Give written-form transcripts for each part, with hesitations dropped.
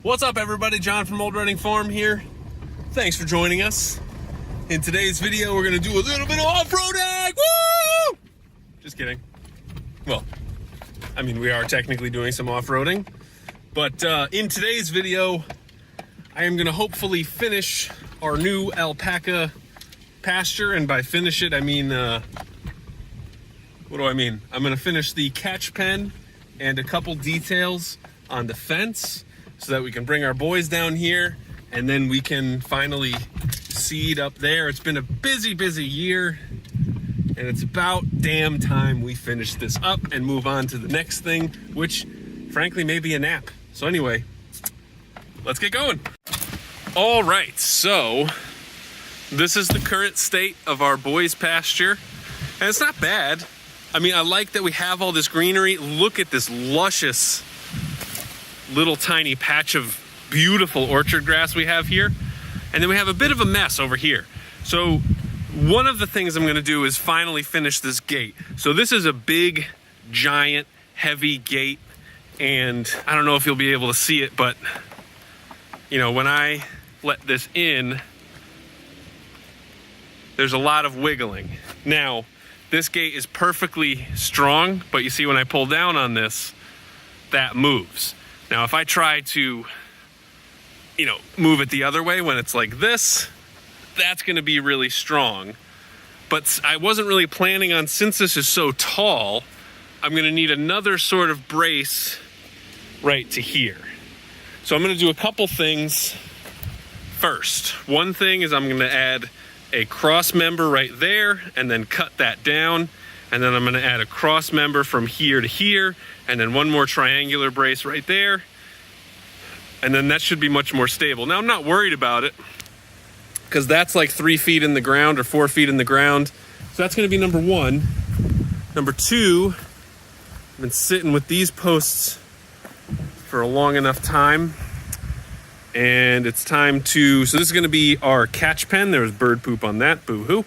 What's up, everybody? John from Old Reading Farm here. Thanks for joining us. In today's video, we're gonna do a little bit of off-roading. Woo! Just kidding. Well, I mean, we are technically doing some off-roading, but in today's video, I am gonna hopefully finish our new alpaca pasture, and by finish it, I mean, what do I mean? I'm gonna finish the catch pen and a couple details on the fence, so that we can bring our boys down here and then we can finally seed up there. It's been a busy year, and it's about damn time we finish this up and move on to the next thing, which frankly may be a nap. So anyway, let's get going. All right, so this is the current state of our boys' pasture, and it's not bad. I mean, I like that we have all this greenery. Look at this luscious little tiny patch of beautiful orchard grass we have here, and then we have a bit of a mess over here. So one of the things I'm going to do is finally finish this gate. So this is a big, giant, heavy gate, and I don't know if you'll be able to see it, but you know, when I let this in, there's a lot of wiggling. Now, this gate is perfectly strong, but you see when I pull down on this, that moves. Now, if I try to, you know, move it the other way when it's like this, that's gonna be really strong. But I wasn't really planning on, since this is so tall, I'm gonna need another sort of brace right to here. So I'm gonna do a couple things first. One thing is I'm gonna add a cross member right there and then cut that down. And then I'm gonna add a cross member from here to here, and then one more triangular brace right there. And then that should be much more stable. Now, I'm not worried about it, because that's like 3 feet in the ground or 4 feet in the ground. So that's gonna be number one. Number two, I've been sitting with these posts for a long enough time, and it's time to, so this is gonna be our catch pen. There was bird poop on that, boo-hoo.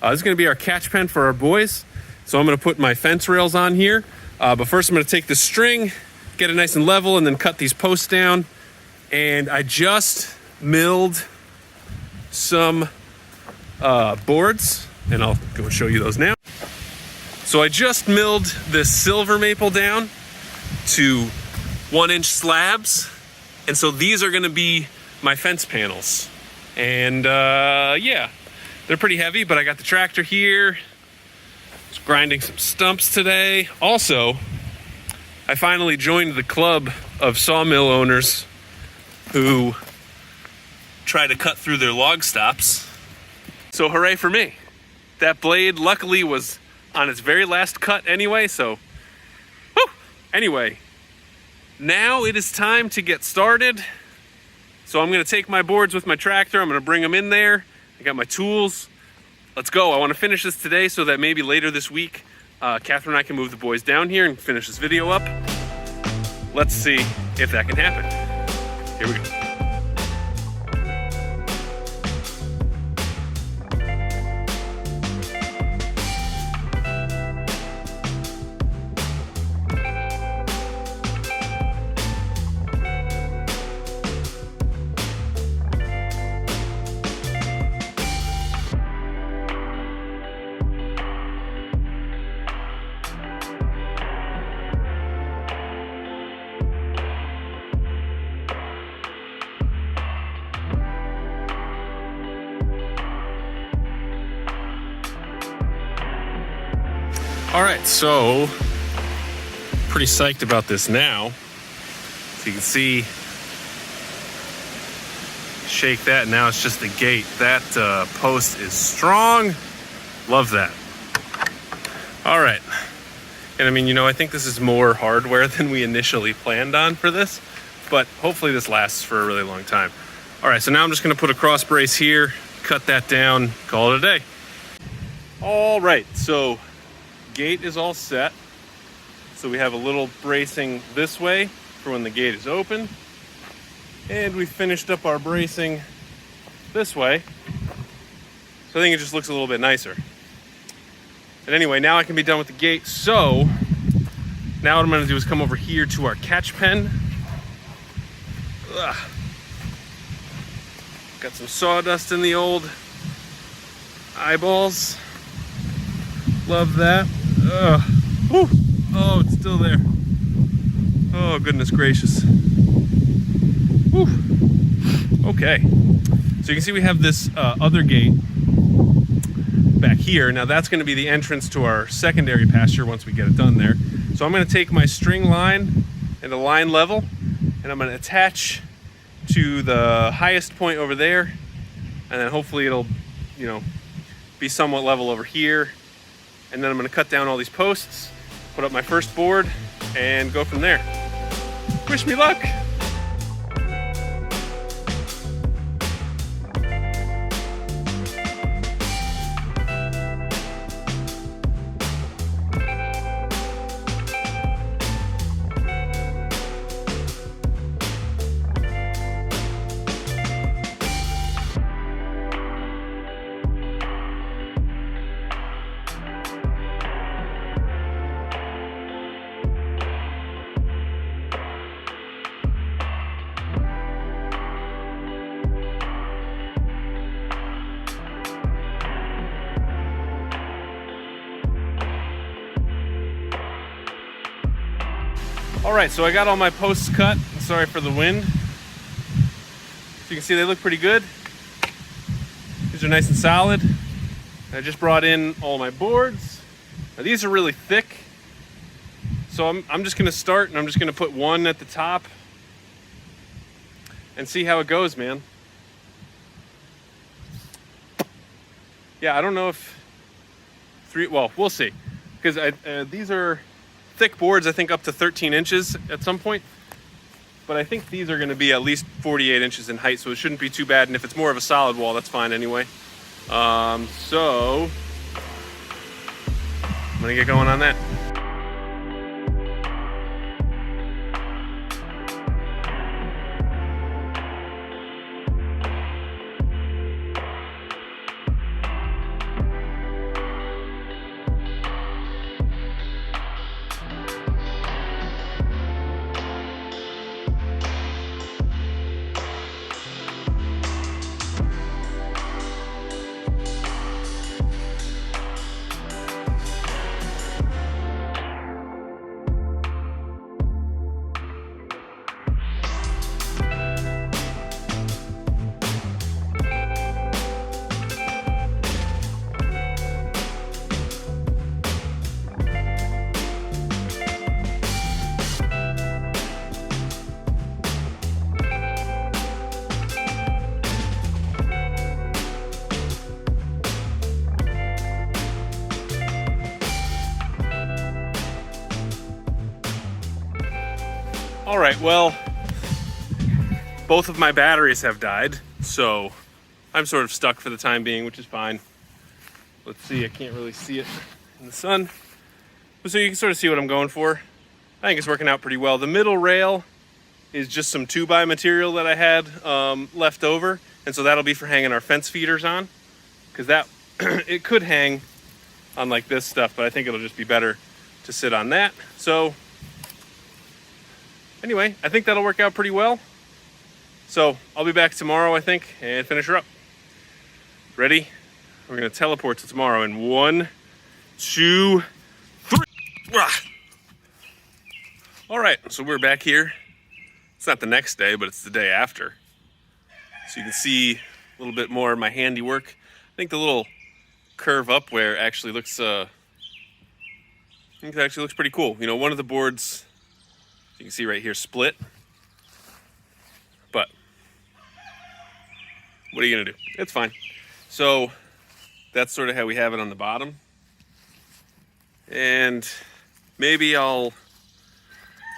This is gonna be our catch pen for our boys. So I'm gonna put my fence rails on here. But first I'm gonna take the string, get it nice and level, and then cut these posts down. And I just milled some boards, and I'll go show you those now. So I just milled this silver maple down to 1-inch slabs. And so these are gonna be my fence panels. And yeah, they're pretty heavy, but I got the tractor here. Grinding some stumps today. Also, I finally joined the club of sawmill owners who try to cut through their log stops. So hooray for me. That blade luckily was on its very last cut anyway, so whew. Anyway, now it is time to get started. So I'm gonna take my boards with my tractor, I'm gonna bring them in there. I got my tools. Let's go. I want to finish this today so that maybe later this week, Catherine and I can move the boys down here and finish this video up. Let's see if that can happen. Here we go. All right, so pretty psyched about this now. So you can see, shake that, now it's just the gate. That post is strong. Love that. All right, and I mean, you know, I think this is more hardware than we initially planned on for this, but hopefully this lasts for a really long time. All right, so now I'm just gonna put a cross brace here, cut that down, call it a day. All right, so gate is all set. So we have a little bracing this way for when the gate is open. And we finished up our bracing this way. So I think it just looks a little bit nicer. And anyway, now I can be done with the gate. So now what I'm gonna do is come over here to our catch pen. Ugh. Got some sawdust in the old eyeballs. Love that. Ugh. Whew. Oh, it's still there. Oh, goodness gracious. Whew. Okay. So you can see we have this other gate back here. Now that's going to be the entrance to our secondary pasture once we get it done there. So I'm going to take my string line and the line level, and I'm going to attach to the highest point over there, and then hopefully it'll, you know, be somewhat level over here. And then I'm going to cut down all these posts, put up my first board, and go from there. Wish me luck. All right, so I got all my posts cut. Sorry for the wind. So you can see they look pretty good. These are nice and solid. I just brought in all my boards. Now these are really thick. So I'm just gonna start, and I'm just gonna put one at the top and see how it goes, man. Yeah, I don't know if well, we'll see. Because these are thick boards, I think up to 13 inches at some point. But I think these are going to be at least 48 inches in height, so it shouldn't be too bad. And if it's more of a solid wall, that's fine anyway. So I'm going to get going on that. All right, well, both of my batteries have died, so I'm sort of stuck for the time being, which is fine. Let's see, I can't really see it in the sun. But so you can sort of see what I'm going for. I think it's working out pretty well. The middle rail is just some 2x material that I had left over, and so that'll be for hanging our fence feeders on, because that it could hang on like this stuff, but I think it'll just be better to sit on that. So anyway, I think that'll work out pretty well. So I'll be back tomorrow, I think, and finish her up. Ready? We're gonna teleport to tomorrow in 1, 2, 3. All right, so we're back here. It's not the next day, but it's the day after. So you can see a little bit more of my handiwork. I think the little curve up where actually looks, I think it actually looks pretty cool. You know, one of the boards, you can see right here, split. But what are you gonna do? It's fine. So that's sort of how we have it on the bottom. And maybe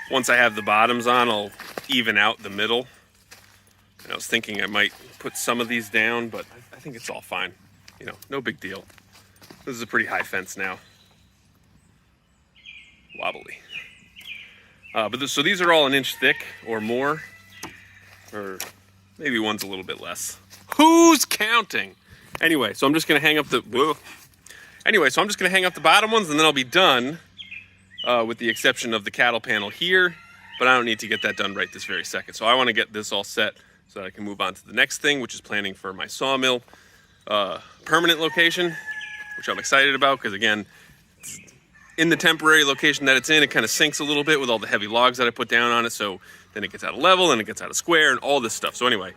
once I have the bottoms on, I'll even out the middle. And I was thinking I might put some of these down, but I think it's all fine. You know, no big deal. This is a pretty high fence now. Wobbly. So these are all 1 inch thick or more, or maybe one's a little bit less. Who's counting? Anyway, so I'm just gonna hang up the bottom ones, and then I'll be done, with the exception of the cattle panel here but I don't need to get that done right this very second. So I want to get this all set so that I can move on to the next thing, which is planning for my sawmill permanent location, which I'm excited about because, again, in the temporary location that it's in, it kind of sinks a little bit with all the heavy logs that I put down on it. So then it gets out of level and it gets out of square and all this stuff. So anyway,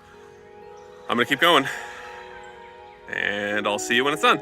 I'm gonna keep going and I'll see you when it's done.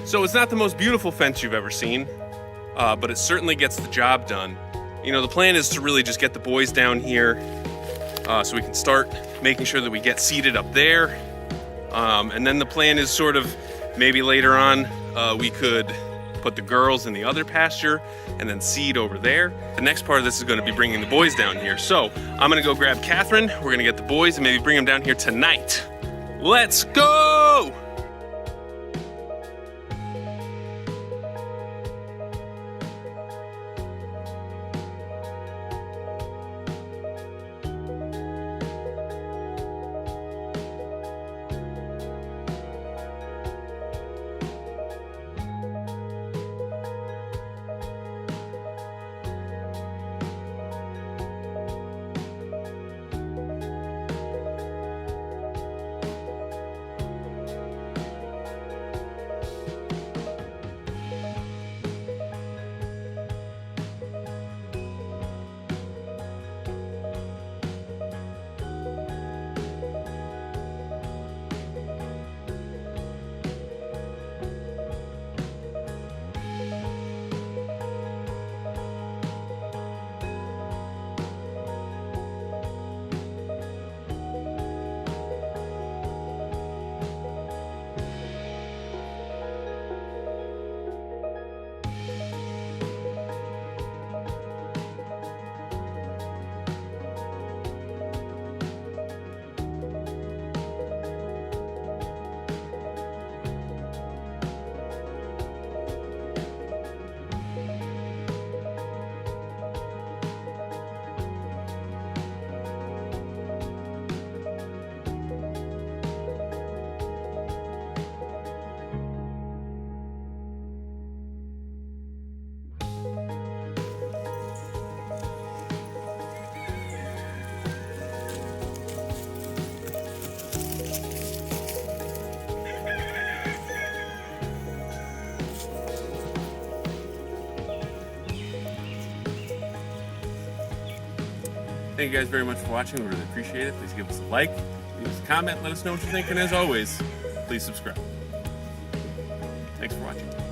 So it's not the most beautiful fence you've ever seen, but it certainly gets the job done. You know, the plan is to really just get the boys down here so we can start making sure that we get seated up there. And then the plan is sort of maybe later on we could put the girls in the other pasture and then seed over there. The next part of this is going to be bringing the boys down here. So I'm going to go grab Catherine. We're going to get the boys and maybe bring them down here tonight. Let's go! Thank you guys very much for watching. We really appreciate it. Please give us a like, leave us a comment, let us know what you think, and as always, please subscribe. Thanks for watching.